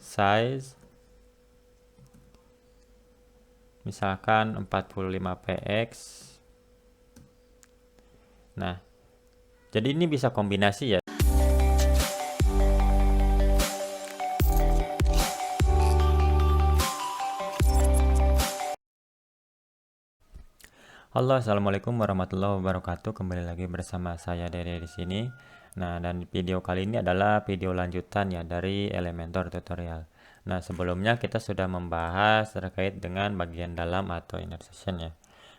size misalkan 45 px. Nah, jadi ini bisa kombinasi ya. Halo, assalamualaikum warahmatullahi wabarakatuh. Kembali lagi bersama saya Dede di sini. Nah, dan video kali ini adalah video lanjutan ya dari Elementor tutorial. Nah, sebelumnya kita sudah membahas terkait dengan bagian dalam atau inner section ya.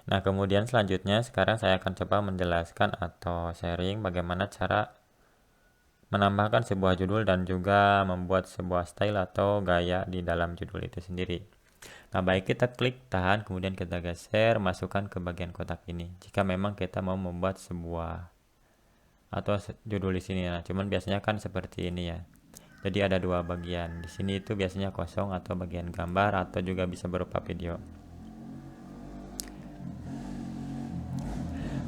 Nah, kemudian selanjutnya sekarang saya akan coba menjelaskan atau sharing bagaimana cara menambahkan sebuah judul dan juga membuat sebuah style atau gaya di dalam judul itu sendiri. Nah, baik, kita klik tahan, kemudian kita geser, masukkan ke bagian kotak ini. Jika memang kita mau membuat sebuah atau judul di sini, nah cuman biasanya kan seperti ini ya. Jadi ada dua bagian. Di sini itu biasanya kosong atau bagian gambar atau juga bisa berupa video.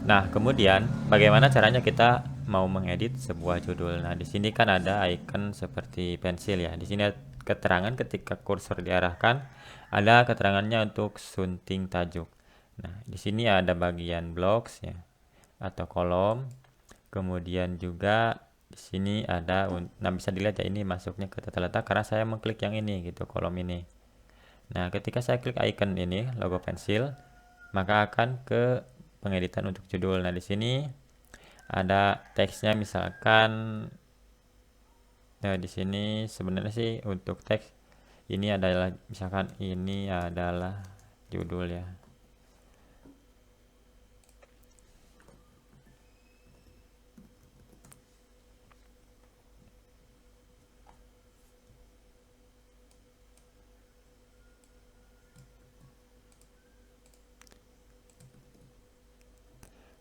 Nah, kemudian bagaimana caranya kita mau mengedit sebuah judul? Nah, di sini kan ada icon seperti pensil ya. Di sini ada keterangan ketika kursor diarahkan, ada keterangannya untuk sunting tajuk. Nah, di sini ada bagian blocks ya atau kolom. Kemudian juga di sini ada, nah bisa dilihat ya ini masuknya ke tata letak karena saya mengklik yang ini gitu, kolom ini. Nah, ketika saya klik icon ini, logo pensil, maka akan ke pengeditan untuk judul. Nah, di sini ada teksnya misalkan, nah di sini sebenarnya sih untuk teks ini adalah misalkan ini adalah judul ya.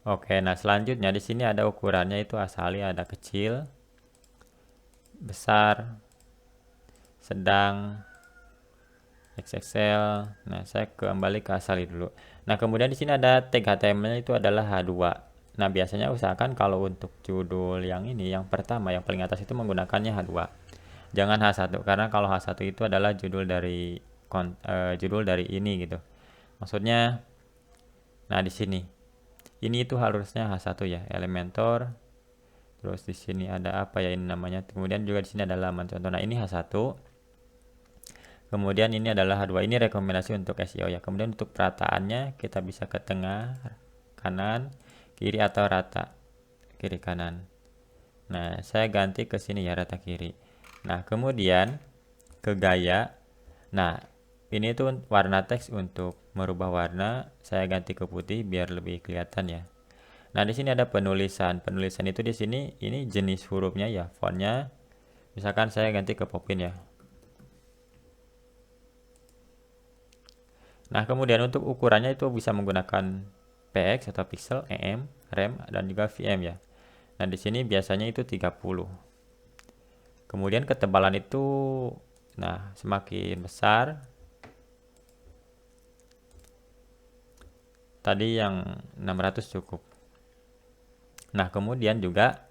Oke, nah selanjutnya di sini ada ukurannya itu asali, ada kecil, besar, sedang, XXL. Nah, saya kembali ke asali dulu. Nah, kemudian di sini ada tag HTML itu adalah H2. Nah, biasanya usahakan kalau untuk judul yang ini, yang pertama, yang paling atas itu menggunakannya H2. Jangan H1 karena kalau H1 itu adalah judul dari ini gitu. Maksudnya, nah di sini. Ini itu harusnya H1 ya, Elementor. Terus di sini ada apa ya ini namanya? Kemudian juga di sini ada laman contoh. Nah, ini H1. Kemudian ini adalah H2. Ini rekomendasi untuk SEO ya. Kemudian untuk perataannya kita bisa ke tengah, kanan, kiri atau rata. Kiri kanan. Nah, saya ganti ke sini ya, rata kiri. Nah, kemudian ke gaya. Nah, ini tuh warna teks untuk merubah warna. Saya ganti ke putih biar lebih kelihatan ya. Nah, di sini ada penulisan. Penulisan itu di sini ini jenis hurufnya ya, fontnya. Misalkan saya ganti ke Popin ya. Nah, kemudian untuk ukurannya itu bisa menggunakan px atau pixel, em, rem, dan juga vm ya. Nah, di sini biasanya itu 30. Kemudian ketebalan itu, nah, semakin besar. Tadi yang 600 cukup. Nah, kemudian juga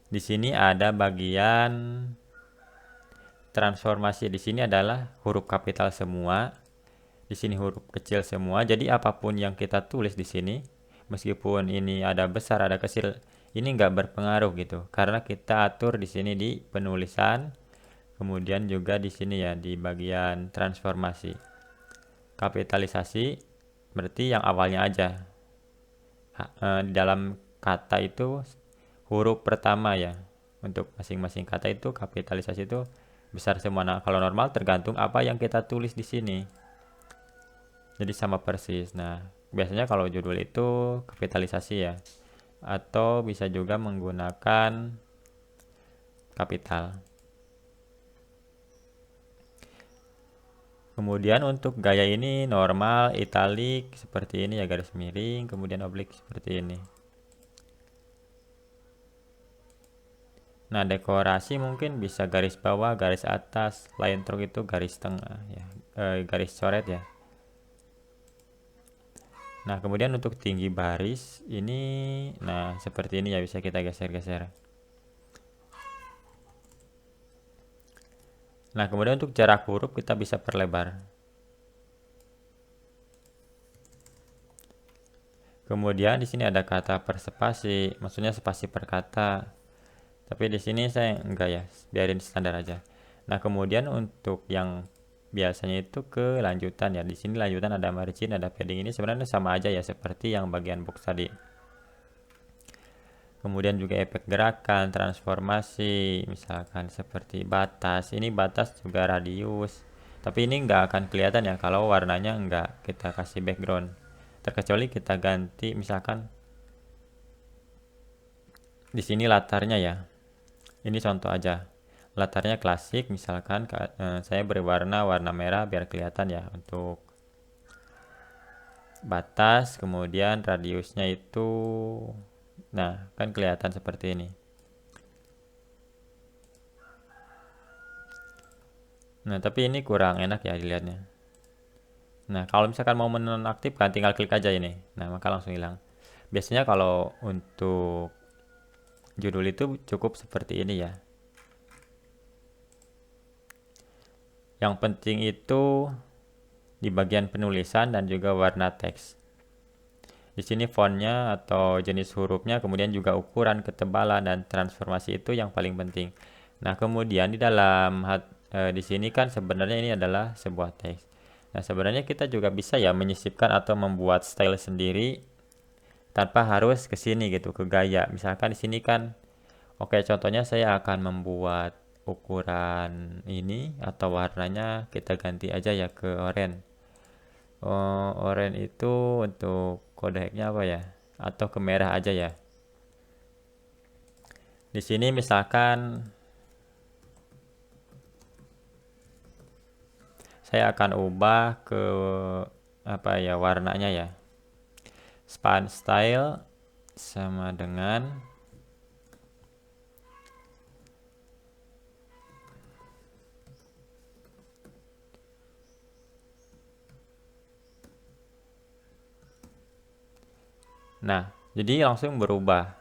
di sini ada bagian transformasi. Di sini adalah huruf kapital semua. Di sini huruf kecil semua. Jadi apapun yang kita tulis di sini, meskipun ini ada besar, ada kecil, ini nggak berpengaruh gitu. Karena kita atur di sini di penulisan, kemudian juga di sini ya di bagian transformasi. Kapitalisasi berarti yang awalnya aja. Di dalam kata itu huruf pertama ya. Untuk masing-masing kata itu kapitalisasi itu besar semua. Nah, kalau normal tergantung apa yang kita tulis di sini. Jadi sama persis. Nah, biasanya kalau judul itu kapitalisasi ya. Atau bisa juga menggunakan kapital. Kemudian untuk gaya ini normal, italik seperti ini ya, garis miring, kemudian oblik seperti ini. Nah, dekorasi mungkin bisa garis bawah, garis atas, line stroke itu garis tengah ya, garis coret ya. Nah, kemudian untuk tinggi baris ini, nah seperti ini ya, bisa kita geser-geser. Nah, kemudian untuk jarak huruf kita bisa perlebar. Kemudian di sini ada kata per spasi, maksudnya spasi per kata. Tapi di sini saya enggak ya, biarin standar aja. Nah, kemudian untuk yang biasanya itu ke lanjutan ya. Di sini lanjutan ada margin, ada padding, ini sebenarnya sama aja ya seperti yang bagian box tadi. Kemudian juga efek gerakan, transformasi, misalkan seperti batas. Ini batas juga radius. Tapi ini nggak akan kelihatan ya kalau warnanya nggak kita kasih background. Terkecuali kita ganti misalkan di sini latarnya ya. Ini contoh aja. Latarnya klasik, misalkan saya beri warna merah biar kelihatan ya untuk batas, kemudian radiusnya itu, nah kan kelihatan seperti ini. Nah, tapi ini kurang enak ya dilihatnya. Nah, kalau misalkan mau menonaktifkan tinggal klik aja ini. Nah, maka langsung hilang. Biasanya kalau untuk judul itu cukup seperti ini ya. Yang penting itu di bagian penulisan dan juga warna teks. Di sini fontnya atau jenis hurufnya, kemudian juga ukuran, ketebalan, dan transformasi itu yang paling penting. Nah, kemudian di dalam di sini kan sebenarnya ini adalah sebuah teks. Nah, sebenarnya kita juga bisa ya menyisipkan atau membuat style sendiri tanpa harus ke sini gitu, ke gaya. Misalkan di sini kan, oke, contohnya saya akan membuat ukuran ini atau warnanya kita ganti aja ya ke oranye. Oh, oranye itu untuk kodeknya apa ya? Atau ke merah aja ya. Di sini misalkan saya akan ubah ke apa ya warnanya ya. Span style sama dengan nah, jadi langsung berubah.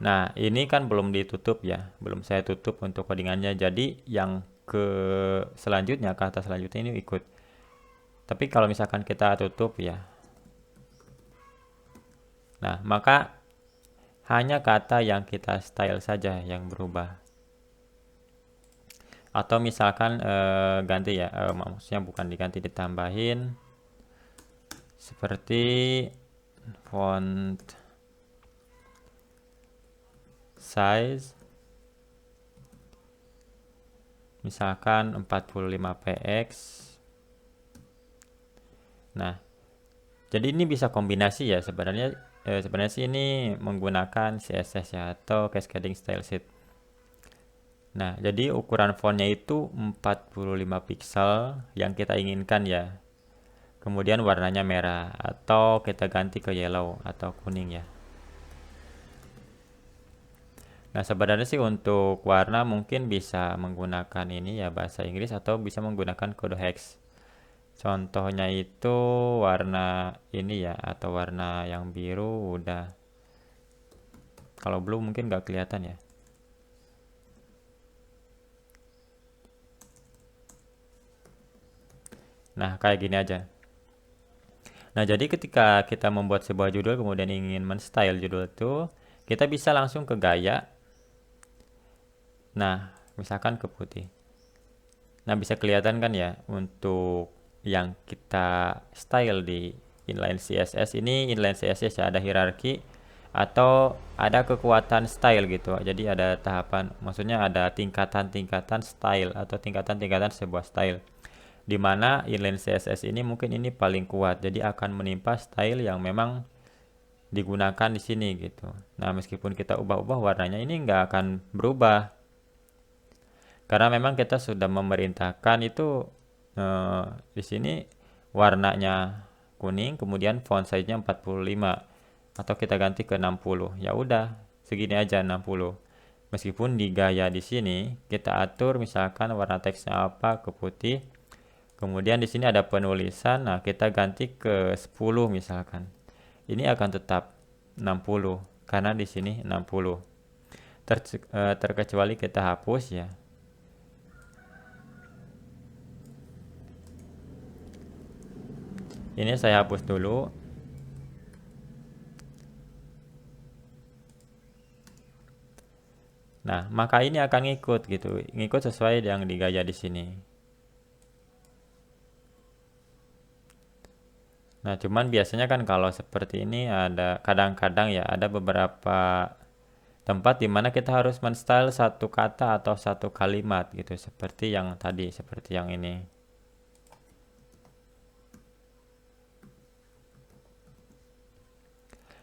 Nah, ini kan belum ditutup ya, belum saya tutup untuk codingannya. Jadi yang ke selanjutnya, kata selanjutnya ini ikut. Tapi kalau misalkan kita tutup ya, nah maka hanya kata yang kita style saja yang berubah. Atau misalkan ganti ya, maksudnya bukan diganti, ditambahin seperti font size misalkan 45 px. Nah, jadi ini bisa kombinasi ya sebenarnya. Sebenarnya sih ini menggunakan CSS ya atau cascading style sheet. Nah, jadi ukuran fontnya itu 45 pixel yang kita inginkan ya. Kemudian warnanya merah atau kita ganti ke yellow atau kuning ya. Nah, sebenarnya sih untuk warna mungkin bisa menggunakan ini ya bahasa Inggris atau bisa menggunakan kode hex. Contohnya itu warna ini ya atau warna yang biru udah. Kalau blue mungkin nggak kelihatan ya. Nah, kayak gini aja. Nah, jadi ketika kita membuat sebuah judul kemudian ingin men-style judul itu, kita bisa langsung ke gaya. Nah, misalkan ke putih. Nah, bisa kelihatan kan ya untuk yang kita style di inline CSS. Ini inline CSS ya, ada hierarki atau ada kekuatan style gitu. Jadi ada tahapan, maksudnya ada tingkatan-tingkatan style atau tingkatan-tingkatan sebuah style. Di mana inline CSS ini mungkin ini paling kuat. Jadi akan menimpa style yang memang digunakan di sini gitu. Nah, meskipun kita ubah-ubah warnanya ini nggak akan berubah. Karena memang kita sudah memerintahkan itu di sini warnanya kuning, kemudian font size-nya 45 atau kita ganti ke 60. Ya udah, segini aja 60. Meskipun di gaya di sini kita atur misalkan warna teksnya apa ke putih. Kemudian di sini ada penulisan, nah kita ganti ke 10 misalkan. Ini akan tetap 60 karena di sini 60. Terkecuali kita hapus ya. Ini saya hapus dulu. Nah, maka ini akan ngikut gitu, ngikut sesuai yang digaya di sini. Nah, cuman biasanya kan kalau seperti ini ada kadang-kadang ya ada beberapa tempat di mana kita harus menstyle satu kata atau satu kalimat gitu, seperti yang tadi, seperti yang ini.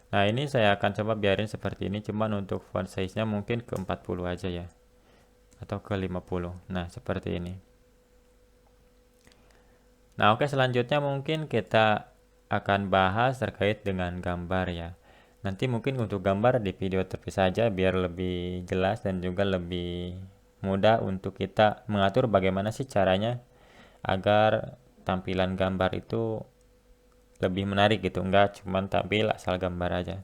Nah, ini saya akan coba biarin seperti ini, cuman untuk font size-nya mungkin ke 40 aja ya, atau ke 50. Nah, seperti ini. Nah, oke, selanjutnya mungkin kita akan bahas terkait dengan gambar ya. Nanti mungkin untuk gambar di video terpisah saja biar lebih jelas dan juga lebih mudah untuk kita mengatur bagaimana sih caranya agar tampilan gambar itu lebih menarik gitu, enggak cuman tampil asal gambar aja.